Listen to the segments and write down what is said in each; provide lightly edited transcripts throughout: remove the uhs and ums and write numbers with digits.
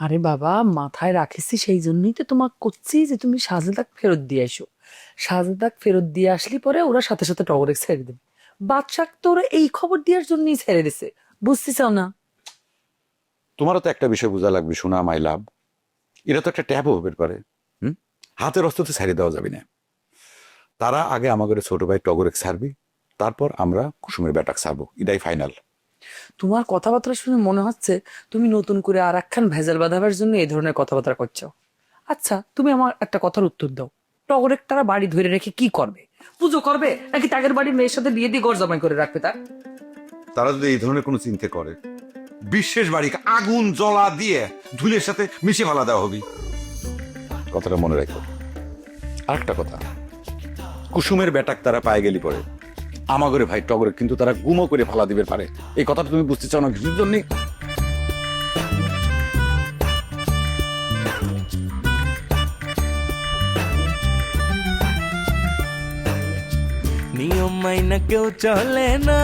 আরে বাবা, মাথায় রাখিসি সেই জন্যই তো তোমাকে করছি যে তুমি সাজেদাক ফেরত দিয়ে আসো। সাজেদাক ফেরত দিয়ে আসলি পরে ওরা সাথে সাথে টগরে ছেড়ে দেবে। বাদশাক তো ওরা এই খবর দেওয়ার জন্যই ছেড়ে দিছে, বুঝতে চাও না? তোমারও তো একটা বিষয় বোঝা লাগবে, শোনা মাই লাভ। এরা তো একটা ট্যাবও বের করে। হুম, হাতের অস্ত্র তো ছাড়িয়ে দেওয়া যাবে না। তারা আগে আমাদের ছোট ভাই টগরে ছাড়বি, তারপর আমরা কুসুমের ব্যাটাক ছাড়বো, এটাই ফাইনাল। তোমার কথাবার্তা শুনে মনে হচ্ছে তুমি নতুন করে আর একখান ভেজাল বাঁধাবার জন্য এই ধরনের কথাবার্তা করছো। আচ্ছা, তুমি আমার একটা কথার উত্তর দাও। টগরের তারা বাড়ি ধরে রেখে কি করবে? পুজো করবে নাকি তাগের বাড়ির মেয়ের সাথে বিয়ে দিয়ে ঘর জামাই করে রাখবে তার? তারা যদি এই ধরনের কোনো চিন্তা করে, বিশেষ বাড়িকে আগুন জ্বলা দিয়ে ধুলের সাথে মিশে ফেলা দেওয়া হবে। কথাটা মনে রাখো। আরেকটা কথা, কুসুমের ব্যাটাক তারা পায়ে গেলি পরে আমাগরে ভাই টগরে কিন্তু তারা গুমো করে ফালা দিবে পারে। এই কথাটা তুমি বুঝতে চাও না কিছুর জন্য? নিয়ম মাইনা কেউ চলে না,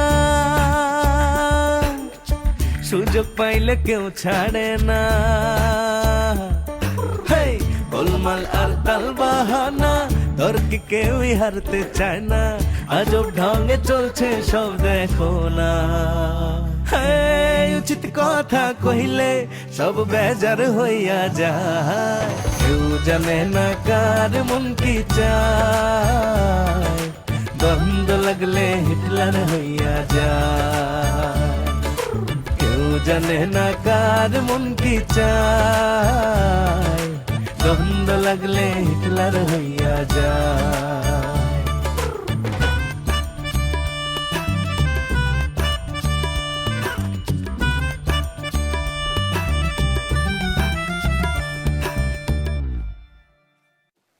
সুযোগ পাইলে কেউ ছাড়ে না। হেই, গোলমাল আর তাল বাহানা, তর্কে কেউই হারতে চায় না। আজব ঢঙ্গে চলছে সব দেখো না। হেই, উচিত কথা কহিলে সব বেজার হইয়া যায়। কেউ জানে না কার মন কি চায়, দ্বন্দ্ব লাগলে হিটলার হইয়া যায়। কেউ জানে না কার মন কি চায়, দ্বন্দ্ব লাগলে হিটলার হইয়া যায়।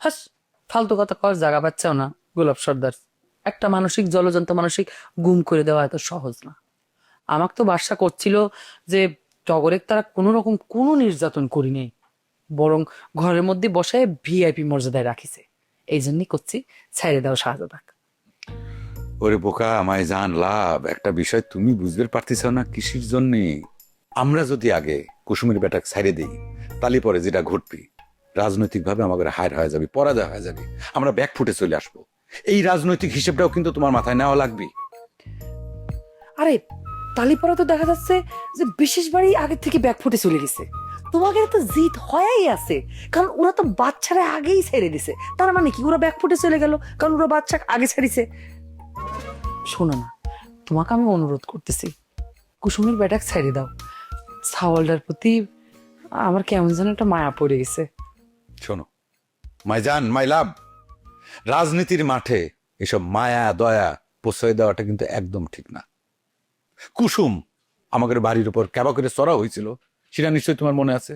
হাস, ফালতু কথা কর জায়গা পাচ্ছাও না গোলাপ সর্দার। একটা মানসিক জলজন্ত মানসিক গুম করে দেওয়া এত সহজ না। আমাকে তো বাসা করছিল যে টগরের তারা কোনো রকম কোনো নির্যাতন করি নেই, বরং ঘরের মধ্যে বসায় ভিআইপি মর্যাদায় রাখিছে। এই জন্যই করছি, ছাইড়ে দাও শাহজাদাক। ওরে বোকা আমায় জান লাভ, একটা বিষয় তুমি বুঝতে পারতেছ না কৃষির জন্যে। আমরা যদি আগে কুসুমের ব্যাটাক ছাইড়ে দিই, তালি পরে যেটা ঘটবি, রাজনৈতিকভাবে আমাদের হার হয়ে যাবে, পরাজয় হয়ে যাবে, আমরা ব্যাক ফুটে চলে আসবো। এই রাজনৈতিক হিসেবটাও কিন্তু তোমার মাথায় নেওয়া লাগবে। আরে তালিপাড়া তো দেখা যাচ্ছে যে বিশেষ বাড়ি আগের থেকে ব্যাকফুটে চলে গেছে। তোমাকে তো জিত হয়াই আছে, কারণ ওরা তো বাচ্চারা আগেই ছেড়ে দিছে। তার মানে কি ওরা ব্যাকফুটে চলে গেল কারণ ওরা বাচ্চা আগে ছেড়েছে? শোনো না, তোমাকে আমি অনুরোধ করতেছি, কুসুমের ব্যাটাক ছেড়ে দাও। ছাওয়ালটার প্রতি আমার কেমন যেন একটা মায়া পড়ে গেছে। শোনো মাইজান মাই লাভ, রাজনীতির মাঠে এসব মায়া দয়া প্রশ্রয় দেওয়াটা কিন্তু একদম ঠিক না। কুসুম আমাদের বাড়ির উপর ক্যাবা করে চড়া হয়েছিল, সেটা নিশ্চয়ই তোমার মনে আছে।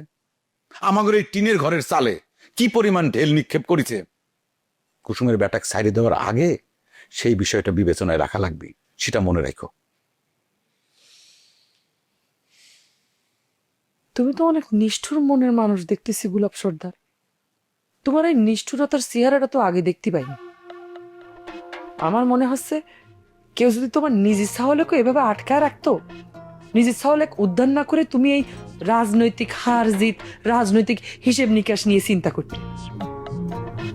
আমাদের এই টিনের ঘরের চালে কি পরিমাণ ঢেল নিক্ষেপ করেছে। কুসুমের ব্যাটাক সাইডে দেওয়ার আগে সেই বিষয়টা বিবেচনায় রাখা লাগবে, সেটা মনে রাখো। তুমি তো অনেক নিষ্ঠুর মনের মানুষ দেখতেছি গোলাপ সর্দার। তোমার এই নিষ্ঠুরতার চেহারাটা তো আগে দেখতে পাইনি। আমার মনে হচ্ছে কেউ যদি তোমার নিজের সাহলেকে এভাবে আটকায় রাখতো, নিজের সাহলেক উদ্ধার না করে তুমি এই রাজনৈতিক হার জিত, রাজনৈতিক হিসেব নিকাশ নিয়ে চিন্তা করতে।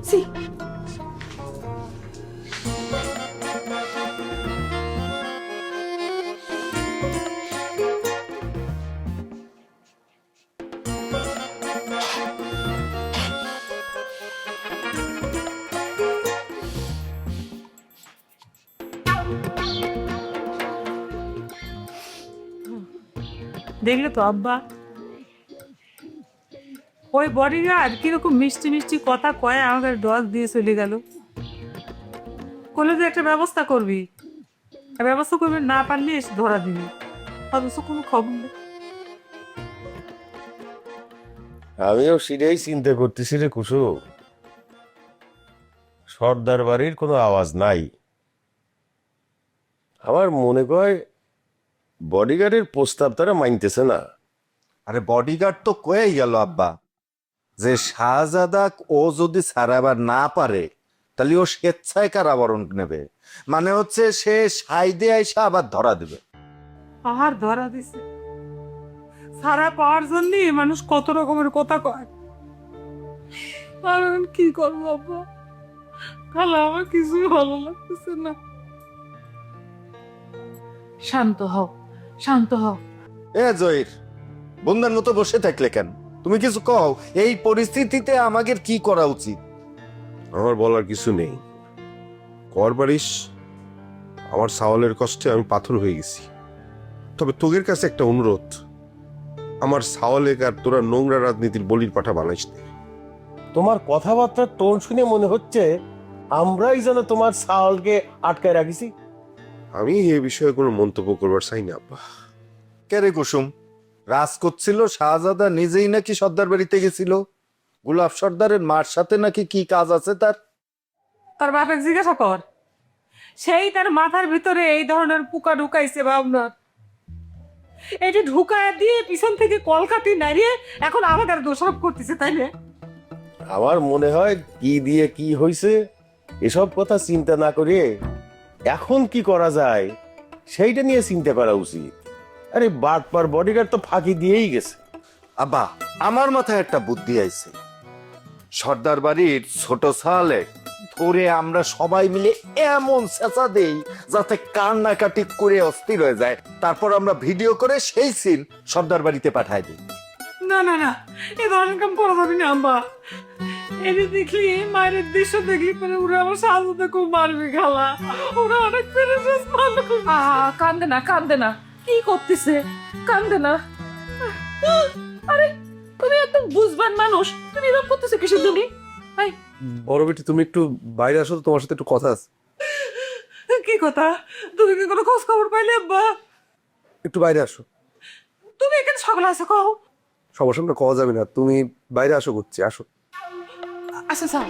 ছি! দেখলে তো আব্বা, ওই বডিগার্ড কিরকম মিষ্টি মিষ্টি কথা কয়ে আমাকে ডগ দিয়ে চলে গেল। কলেজে একটা ব্যবস্থা করবি, আর ব্যবস্থা করবি না পারলে এসে ধরা দিবি, অথচ কোনো খবর নেই। আমিও সেটাই চিন্তা করতেছি রে কুসুম। সর্দার বাড়ির কোনো আওয়াজ নাই। আমার মনে কয় বডিগার্ডের প্রস্তাব তারা মানতেছে না। আরে বডিগার্ড তো কয়েই গেল আব্বা যে শাহজাদা ও যদি ছাড়াবার না পারে তাহলে ও স্বেচ্ছায় কারাবরণ নেবে, মানে হচ্ছে সে সাইদে আইসা আবার ধরা দেবে। আর ধরা দিছে, ছাড়া পাওয়ার জন্য মানুষ কত রকমের কথা কয়। আর আমি কি করবো আব্বা, খালা আমার কিছুই ভালো লাগতেছে না। শান্ত হও, শান্ত হও। এ জহির, বন্ধার মতো বসে থাকলে কেন? তুমি কিছু কও, এই পরিস্থিতিতে আমাদের কি করা উচিত? আমার বলার কিছু নেই। কর পারিস, আমার সাওয়ালের কষ্টে আমি পাথর হয়ে গেছি। তবে তোদের কাছে একটা অনুরোধ, আমার সাওয়ালেক আর তোরা নোংরা রাজনীতির বলির পাঠা বানাইস না। তোমার কথাবার্তার টোন শুনে মনে হচ্ছে আমরাই যেন তোমার সাওয়ালকে আটকায় রাখিছি। আমি এ বিষয়ে কোনো মন্তব্য করবার চাই না আব্বা। কে রে কুসুম? রাজ করছিল শাহজাদা নিজেই নাকি সর্দার বাড়িতে গেছিল, গোলাপ সর্দারের মার সাথে নাকি কি কাজ আছে তার? তার বাপের জিজ্ঞাসা কর, সেই তার মাথার ভিতরে এই ধরনের পোকা ঢুকাইছে ভাবনার। এটি ঢুকায় দিয়ে পিছন থেকে কলকাতি নাড়িয়ে এখন আমাদের দোষারোপ করতেছে, তাই না? আমার মনে হয় কি দিয়ে কি হয়েছে এসব কথা চিন্তা না করে এখন কি করা যায় সেইটা নিয়ে চিন্তা করা উচিত। আরে বাটপার বডিগার্ড তো ফাঁকি দিয়েই গেছে। আব্বা, আমার মাথায় একটা বুদ্ধি আইছে। সর্দার বাড়ির ছোট সালে ধরে আমরা সবাই মিলে এমন চেঁচা দেই যাতে কান্নাকাটি করে অস্থির হয়ে যায়, তারপর আমরা ভিডিও করে সেই সিন সর্দার বাড়িতে পাঠাই দিই। না না না, এ ধরনের কাম করা যাবে না আম্মা। এটি দেখলি, মায়ের দৃশ্য দেখলি পরে ওরা আমার সাজুতে খুব মারবে খালা। ওরা অনেক পেরেছে। কান্দে না, কান্দে না, কি করতেছে? কান্দে না। আরে তুমি একদম বুঝবান মানুষ, তুমি এরকম করতেছো কিসের জন্য? বড় বেটি, তুমি একটু বাইরে আসো তো, তোমার সাথে একটু কথা আছে। কি কথা? তুমি কি কোনো খোঁজ খবর পাইলে আব্বা? একটু বাইরে আসো। তুমি এখানে সকালে আছে কও। সবার সামনে কওয়া যাবে না, তুমি বাইরে আসো করছি, আসো। আচ্ছা স্যার।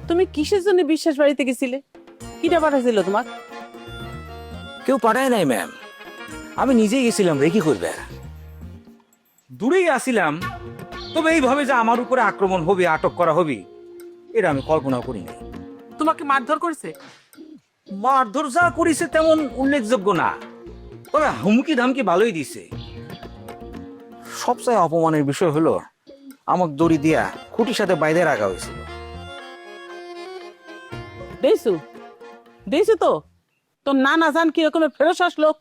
তুমি কিসের জন্য বিশ্বাস বাড়িতে গেছিলে? কিটা পাঠাইছিল তোমার? কেউ পাঠায় নাই ম্যাম, আমি নিজেই গেছিলাম রে। কি করবে, দূরেই আসিলাম, তবে এইভাবে যে আমার উপরে আক্রমণ হবে, আটক করা হবে, এটা আমি কল্পনা করি নাই। তোমাকে মারধর করেছে? মারধর যা করেছে তেমন উল্লেখযোগ্য না, তবে হুমকি ধামকি ভালোই দিছে। সবচেয়ে অপমানের বিষয় হলো আমাকে দড়ি দিয়া খুঁটির সাথে বাইরে রাখা হয়েছিল। দেখছো দেখছো তো তোর নানা জান কিরকমের ফেরসাস লোক।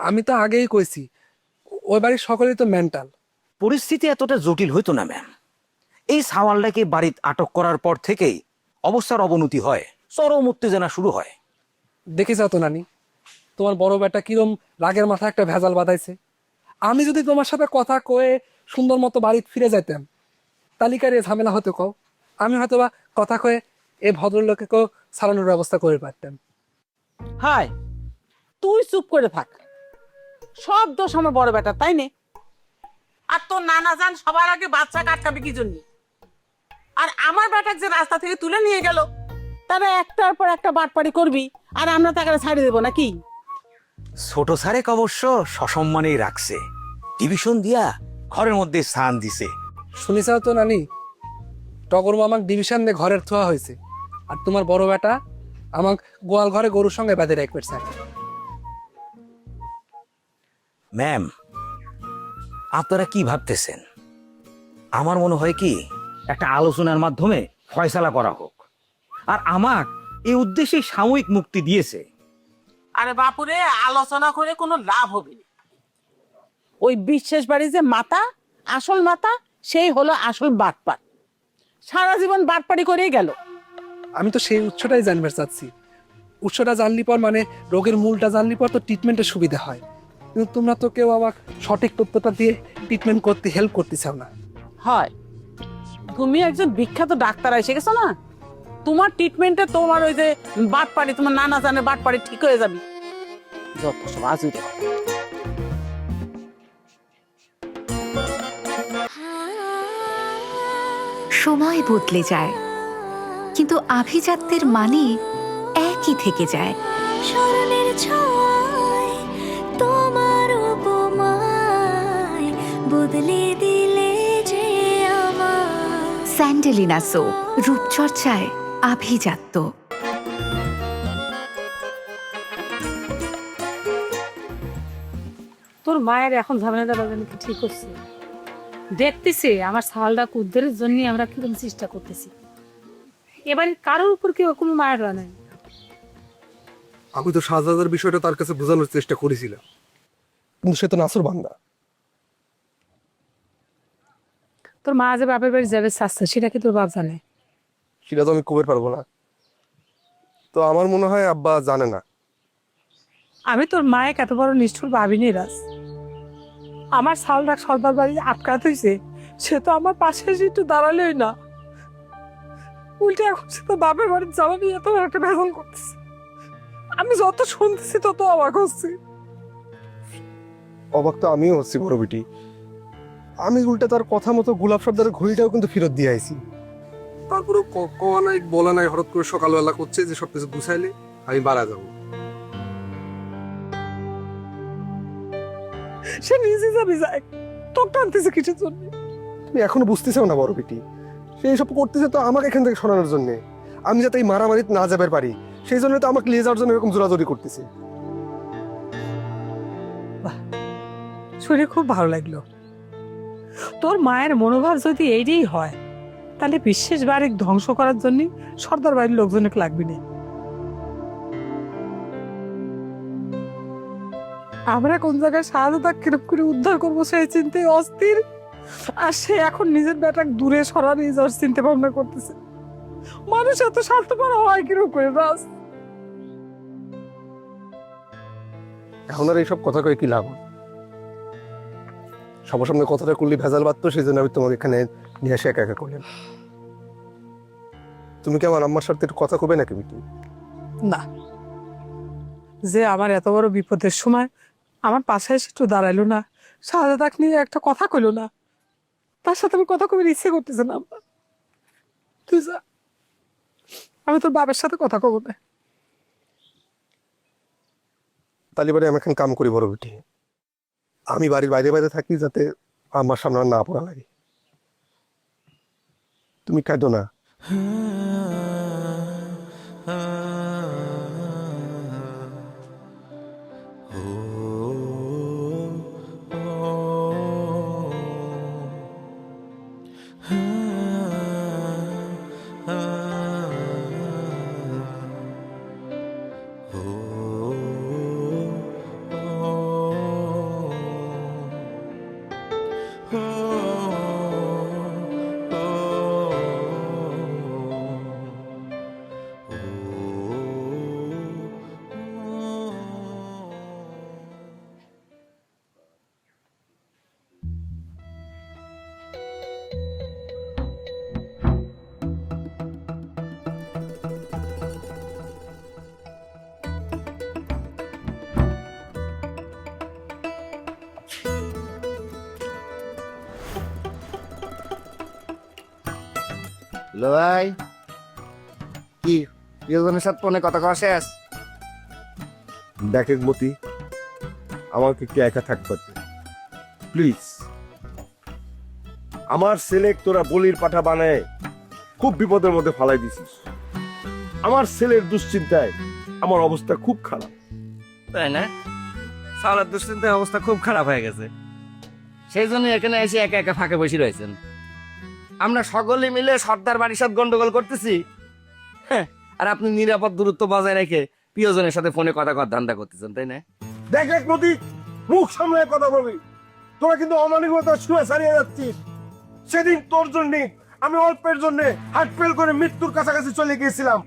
আমি তো আগেই কইছি, ওই বাড়ির সকলেই তো মেন্টাল। পরিস্থিতি এতটা জটিল হইতো না ম্যাম। এই সাওয়ালটাকে বাড়িতে আটক করার পর থেকেই অবস্থার অবনতি হয়, চরম উত্তেজনা শুরু হয়। দেখে যাও তো নানি, তোমার বড় বেটা কিরম রাগের মাথায় একটা ভেজাল বাঁধাইছে। আমি যদি তোমার সাথে কথা কয়ে সুন্দর মতো বাড়িতে ফিরে যাইতাম, তালিকার এ ঝামেলা হতে কও, আমি হয়তো বা কথা কয়ে এ ভদ্রলোকেও সারানোর ব্যবস্থা করে পারতাম। হায়, তুই চুপ করে থাক। সব দোষ আমার বড় বেটা, তাই নে? আর তোর নানা জান সবার আগে বাচ্চা কাটকাবে কি জন্য? আর আমার বেটাকে যে রাস্তা থেকে তুলে নিয়ে গেল, তারা একটার পর একটা বাটপাড়ি করবি, আর আমরা তাকে ছাড়িয়ে দেবো নাকি? ছোট সারেক অবশ্য সসম্মানেই রাখছে, ডিভিশন দিয়া ঘরের মধ্যে স্থান দিছে। শুনিছাও তো নানি, টগর মামাক ডিভিশন দিয়ে ঘরের থোয়া হয়েছে, আর তোমার বড় বেটা আমাক গোয়াল ঘরে গরুর সঙ্গে বেঁধে রাখবে স্যার। ম্যাম, আপনারা কি ভাবতেছেন? আমার মনে হয় কি একটা আলোচনার মাধ্যমে ফয়সালা করা হোক, আর আমাক এই উদ্দেশ্যে সাময়িক মুক্তি দিয়েছে। আরে বাপুরে, আলোচনা করে কোনো লাভ হবে না। ওই বিশ্বাস বাড়ি যে মাতা, আসল মাতা, সেই হলো আসল বাটপার। সারা জীবন বাটপাড়ি করেই গেল। আমি তো সেই উৎসটাই জানবার চাচ্ছি। উৎসটা জানলি পর মানে রোগের মূলটা জানলি পর তো ট্রিটমেন্টের সুবিধা হয়, কিন্তু তোমরা তো কেউ আমাকে সঠিক তথ্যটা দিয়ে ট্রিটমেন্ট করতে হেল্প করতে চাও না। হয়, তুমি একজন বিখ্যাত ডাক্তার এসে গেছো না, তোমার ট্রিটমেন্টে তোমার ওই যে বাটপাড়ি, তোমার নানা জানের বাটপাড়ি ঠিক হয়ে যাবে। যত সব আজুরে। সময় বদলে যায়, কিন্তু আভিজাত্যের মানে এক একই থেকে যায়। স্মরণের ছোঁয়ায় তোমার উপমায় বদলে দিলে যে আমার। স্যান্ডেলিনা সো, রূপচর্চায় আভিজাত্য। তোর মায়ের এখন ঝামেলাটা বাজানো কি ঠিক হচ্ছে? দেখতেছি আমার ছালটা উদ্ধারের জন্য আমরা কিরকম চেষ্টা করতেছি। এবারে কারোর উপর কেউ কোনো মায়ের নাই। আমি তো শাহজাদার বিষয়টা তার কাছে বোঝানোর চেষ্টা করেছিলাম, কিন্তু সে তো নাসুর বান্দা। তোর মা যে বাপের বাড়ি যাবে চাচ্ছে, সেটা কি তোর বাপ জানে? সেটা তো আমি কবে পারবো না। তো আমার মনে হয় আব্বা জানে না। আমি তোর মায়ের এত বড় নিষ্ঠুর ভাবিনি রাজ। আমার ছালটা সর্দার বাড়ি আটকাতে হয়েছে, সে তো আমার পাশে এসে একটু দাঁড়ালেই না, উল্টে এখন সে তো বাপের বাড়ির যাওয়া নিয়ে এত একটা ভেজাল করতেছে। আমি যত শুনতেছি তত অবাক হচ্ছি। অবাক তো আমিও হচ্ছি বড় বেটি। আমি উল্টে তার কথা মতো গোলাপ সর্দারের ঘড়িটাও কিন্তু ফেরত দিয়ে আইছি। তারপরে কওয়া নাই বলা নাই, হঠাৎ করে সকালবেলা করছে যে সবকিছু গুছাইলে আমি বাড়া যাবো। সে নিজে যাবে যায়, তোকে টানতেছে কিসের জন্য? তুমি এখনো বুঝতেছেও না বড় বেটি, সে এইসব করতেছে তো আমাকে এখান থেকে সরানোর জন্য। আমি যাতে এই মারামারিতে না যাবার পারি সেই জন্য তো আমাকে নিয়ে যাওয়ার জন্য এরকম জোরাজোরি করতেছে। শুনে খুব ভালো লাগলো। তোর মায়ের মনোভাব যদি এইটাই হয়, তাহলে বিশেষ বাড়ি ধ্বংস করার জন্য সর্দার বাড়ির লোকজনকে লাগবে না। আমরা কোন জায়গায় শাহাদাত কিরকম করে উদ্ধার করবো সেই চিন্তায় অস্থির, আর সে এখন নিজের বেটাকে দূরে সরা নিয়ে যাওয়ার চিন্তা ভাবনা করতেছে। মানুষ এত স্বার্থপর হয় কিরকম করে রাজ? এখন আর এইসব কথা কয়ে কি লাভ? সবার সামনে কথাটা করলে ভেজাল বাঁধতো, সেই জন্য আমি তোমাকে এখানে নিয়ে এসে একা একা করলাম। তুমি কি আমার আম্মার সাথে একটু কথা কবে নাকি বিটি? না, যে আমার এত বড় বিপদের সময় আমার পাশে এসে একটু দাঁড়াইলো না, শাহাদাত নিয়ে একটা কথা কইলো না, তার সাথে আমি কথা কবে ইচ্ছে করতেছে না। তুই যা, আমি তোর বাবার সাথে কথা কব না। তালিবারে আমি এখন কাম করি বড় বেটি। আমি বাড়ির বাইরে বাইরে থাকি যাতে আমার সামনে আর না পড়া লাগে। তুমি কাঁদো না। ভাই কি প্রিয়জনের সাথে ফোনে কথা কওয়া শেষ? দেখ মতি, আমাকে একটু একা থাকতে প্লিজ। আমার ছেলে তোরা বলির পাঠা বানায় খুব বিপদের মধ্যে ফালাই দিছিস। আমার ছেলের দুশ্চিন্তায় আমার অবস্থা খুব খারাপ। তাই না? সালার দুশ্চিন্তায় অবস্থা খুব খারাপ হয়ে গেছে, সেই জন্য এখানে এসে একা একা ফাঁকে বসে রয়েছেন। আমরা সকলে মিলে সর্দার বাড়ির সাথে গন্ডগোল করতেছি, হ্যাঁ, আর আপনি নিরাপদ দূরত্ব বজায় রেখে প্রিয়জনের সাথে ফোনে কথা কর ধান্দা করতেছেন, তাই না? দেখ মতি, মুখ সামনে কথা বলবি। তোরা কিন্তু অমানবিকতা শুয়ে ছাড়িয়ে যাচ্ছিস। সেদিন তোর জন্য আমি অল্পের জন্য হার্ট ফেল করে মৃত্যুর কাছাকাছি চলে গিয়েছিলাম।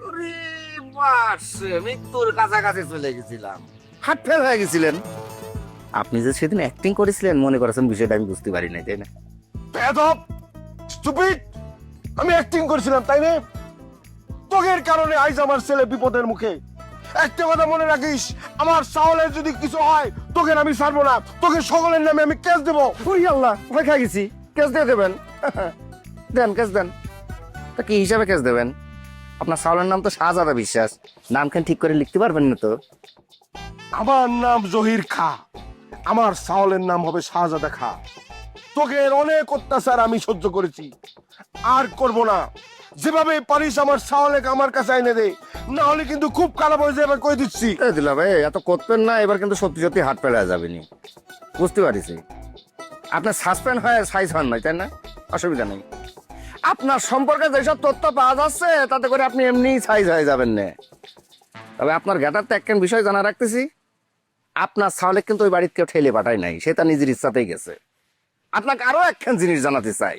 মৃত্যুর কাছাকাছি চলে গেছিলাম, হার্ট ফেল হয়ে গেছিলেন। আপনি যে সেদিন অ্যাক্টিং করেছিলেন মনে করেছেন, বিষয়টা আমি বুঝতে পারি নাই, তাই না? বেয়াদব, স্টুপিড! আমি অ্যাক্টিং করেছিলাম, তাই না? তোগের কারণে আজ আমার ছেলে বিপদের মুখে। একটা কথা মনে রাখিস, আমার সাওলের যদি কিছু হয় তোকে আমি ছাড়বো না। তোকে সকলের নামে আমি কেস দেবো। ওই আল্লাহ, ভয় খেয়ে গেছি। কেস দিয়ে দেবেন? দেন, কেস দেন। তা কি হিসাবে কেস দেবেন? আপনার সাওলের নাম তো শাহজাদা বিশ্বাস, নামখান ঠিক করে লিখতে পারবেন না তো? আমার নাম জহির খা, আমার সাওলের নাম হবে শাহজাদা খা। তোকে অনেক অত্যাচার আমি সহ্য করেছি, আর করব না। যেভাবে পারিস আমার সাওলেক আমার কাছে এনে দে, না হলে কিন্তু খুব খারাপ হয়ে যাবে, কই দিচ্ছি। দিলা ভাই এত করতেন না, এবার কিন্তু সত্যি সত্যি হাত ফেলা যাবে নি, বুঝতে পারিস। আপনার সাসপেন্ড হয়ে সাইজ হন নাই, তাই না? অসুবিধা নেই। আপনার সম্পর্কে যেসব তথ্য পাওয়া যাচ্ছে তাতে করে আপনি এমনি সাইজ হয়ে যাবেন না। তবে আপনার গেটার তো একখান বিষয় জানা রাখতেছি, আপনার সাওলেক কিন্তু ওই বাড়িতে কেউ ঠেলে পাঠায় নাই, সে তার নিজের ইচ্ছাতেই গেছে। আপনাকে আরো একখান জিনিস জানাতে চাই,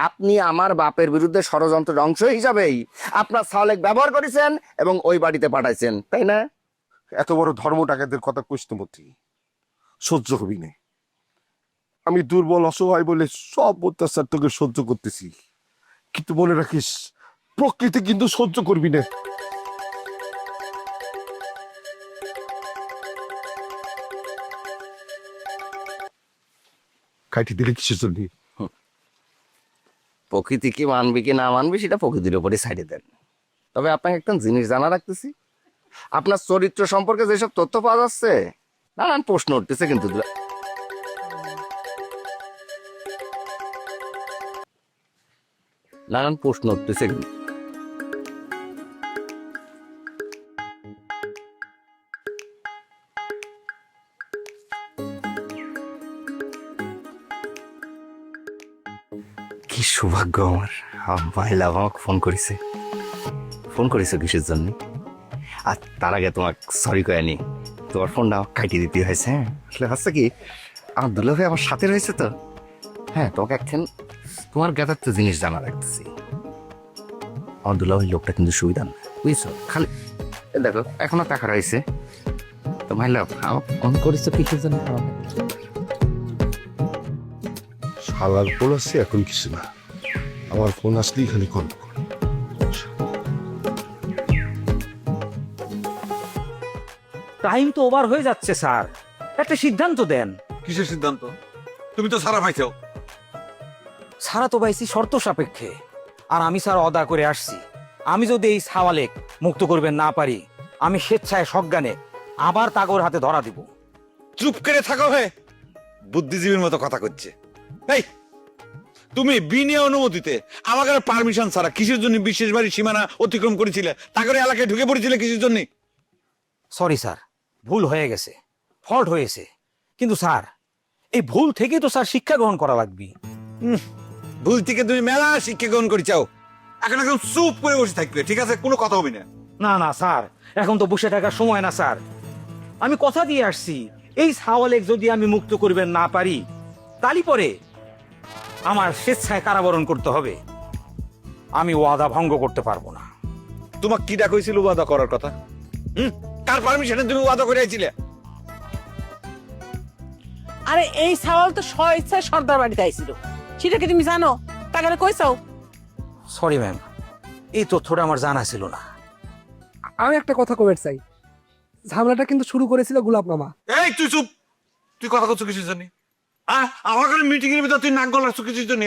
আপনি আমার বাপের বিরুদ্ধে ষড়যন্ত্রের অংশ হিসাবেই আপনার সাওলেক ব্যবহার করেছেন এবং ওই বাড়িতে পাঠাইছেন, তাই না? এত বড় ধর্ম ডাকাতের কথা কৃষ্ণমূর্তি সহ্য হবি না। আমি দুর্বল অসহায় বলে সব অত্যাচার তোকে সহ্য করতেছি, কিন্তু মনে রাখিস প্রকৃতি কিন্তু সহ্য করবি না। কাটি দিলে কিসের জন্য? প্রকৃতি কি মানবি কি না মানবি সেটা প্রকৃতির উপরে ছাড়িয়ে দেন। তবে আপনাকে একটা জিনিস জানা রাখতেছি, আপনার চরিত্র সম্পর্কে যেসব তথ্য পাওয়া যাচ্ছে নানান প্রশ্ন উঠতেছে, কিন্তু নানান প্রশ্ন উঠতেছে কিন্তু। কি সৌভাগ্য আমার, মাইলা আমাকে ফোন করেছে। ফোন করেছো কিসের জন্য? আর তার আগে তোমাকে সরি কয়ে নি, তোমার ফোনটা কাটিয়ে দিতে হয়েছে। হ্যাঁ আসলে হচ্ছে কি, আমার দুলা ভাই আমার সাথে রয়েছে তো। হ্যাঁ তোমাকে একদিন তোমার গেটার তো জিনিস জানা রাখতেছি। আমার দুলা ভাই লোকটা কিন্তু সুবিধা না, বুঝছো? খালি দেখো এখনো টাকা রয়েছে তো। মাইলা আমাকে ফোন করেছো কিসের জন্য? শালার ফোন আসছে এখন কিছু না, আমার ফোন আসলেই খালি কল কর। টাইম তো ওভার হয়ে যাচ্ছে স্যার, একটা সিদ্ধান্ত দেন। কিসের সিদ্ধান্ত? তুমি তো সারা পাইছো। সারা তো পাইছি শর্ত সাপেক্ষে, আর আমি স্যার অদা করে আসছি। আমি যদি এই সাওয়ালেক মুক্ত করবেন না পারি, আমি স্বেচ্ছায় সজ্ঞানে আবার তাগর হাতে ধরা দিব। চুপ করে থাকো হে, বুদ্ধিজীবীর মতো কথা করছে। এই তুমি বিনা অনুমতিতে আমাকে পারমিশন ছাড়া কিসের জন্য বিশেষ বাড়ির সীমানা অতিক্রম করেছিলে? তাগরে এলাকায় ঢুকে পড়েছিলে কিসের জন্য? সরি স্যার, ভুল হয়ে গেছে, ফল্ট হয়েছে। কিন্তু স্যার এই ভুল থেকে তো স্যার শিক্ষা গ্রহণ করা লাগবে। ভুল থেকে তুমি মেলা শিক্ষা গ্রহণ করে চাও, এখন একদম চুপ করে বসে থাকবে, ঠিক আছে? কোনো কথা হবে না। না না স্যার, এখন তো বসে থাকার সময় না স্যার। আমি কথা দিয়ে আসছি, এই সাওয়ালেক যদি আমি মুক্ত করবেন না পারি, তালি পরে আমার স্বেচ্ছায় কারাবরণ করতে হবে। আমি ওয়াদা ভঙ্গ করতে পারবো না। তোমার কি ডাক হয়েছিল ওয়াদা করার কথা? কার পারমিশনে তুমি ওয়াদা করে আইছিলে? আরে এই সাওয়াল তো স্বেচ্ছায় সর্দার বাড়িতে আইছিল, সেটা কি তুমি জানো? তাকে কইছাও? সরি ম্যাম, এই তথ্যটা আমার জানা ছিল না। আমি একটা কথা কবে চাই, ঝামেলাটা কিন্তু শুরু করেছিল গোলাপ মামা। এই তুই চুপ, তুই কথা করছো কিছুর জন্য? আমার মিটিং এর ভিতর তুই নাক গলাচ্ছ কিছুর জন্য?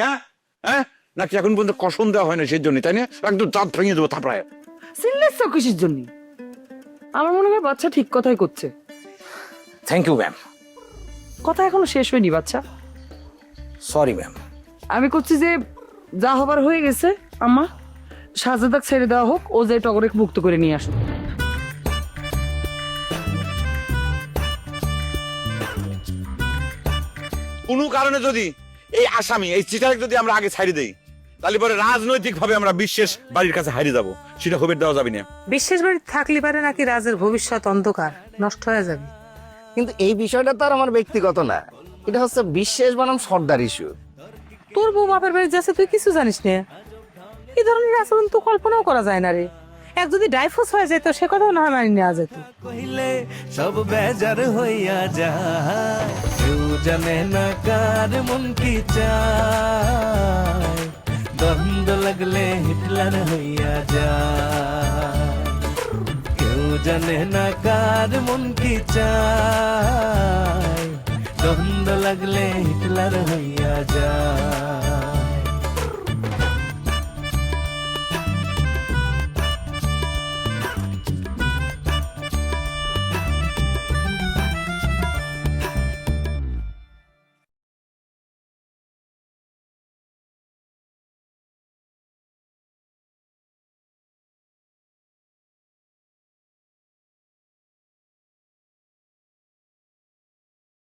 হ্যাঁ নাকি এখন পর্যন্ত কসম দেওয়া হয় না সেই জন্য, তাই না? একদম দাঁত ভেঙে দেবো থাপড়ায়। সিরিয়াস কিসের জন্য? আমার মনে হয় বাচ্চা ঠিক কথাই করছে। Thank you ma'am. কথা এখনো শেষ হয়নি বাচ্চা। Sorry ma'am. আমি করছি যে যা হবার হয়ে গেছে, আম্মা শাহজাদাক ছেড়ে দেওয়া হোক, ও যে টগরে মুক্ত করে নিয়ে আসুক। কোনো কারণে যদি এই আসামি এই চিটারে যদি আমরা আগে ছাড়ি দেই, তাহলে পরে রাজনৈতিক ভাবে আমরা বিশেষ বাড়ির কাছে হারিয়ে যাব, সেটা হবে দেওয়া যাবে না। বিশেষ বাড়ি থাকলে পারে নাকি রাজের ভবিষ্যৎ অন্ধকার নষ্ট হয়ে যাবে। কিন্তু এই বিষয়টা তো আর আমার ব্যক্তিগত না, এটা হচ্ছে বিশেষ বনাম সর্দার ইস্যু। তোর বউ বাপের বাড়ি যাচ্ছে, তুই কিছু জানিস না? এই ধরনের আচরণ তো কল্পনাও করা যায় না রে। এক যদি ডাইভোর্স হয়ে যেত সে কথাও না মানি নেওয়া যেত। কইলে সব বেজার হইয়া যায়, কেউ জানে না কার মন কি চায়, দ্বন্দ্ব লাগলে হিটলার হইয়া যায়, কেউ জানে না কার মন কি চায়, দ্বন্দ্ব লাগলে হিটলার হইয়া যায়।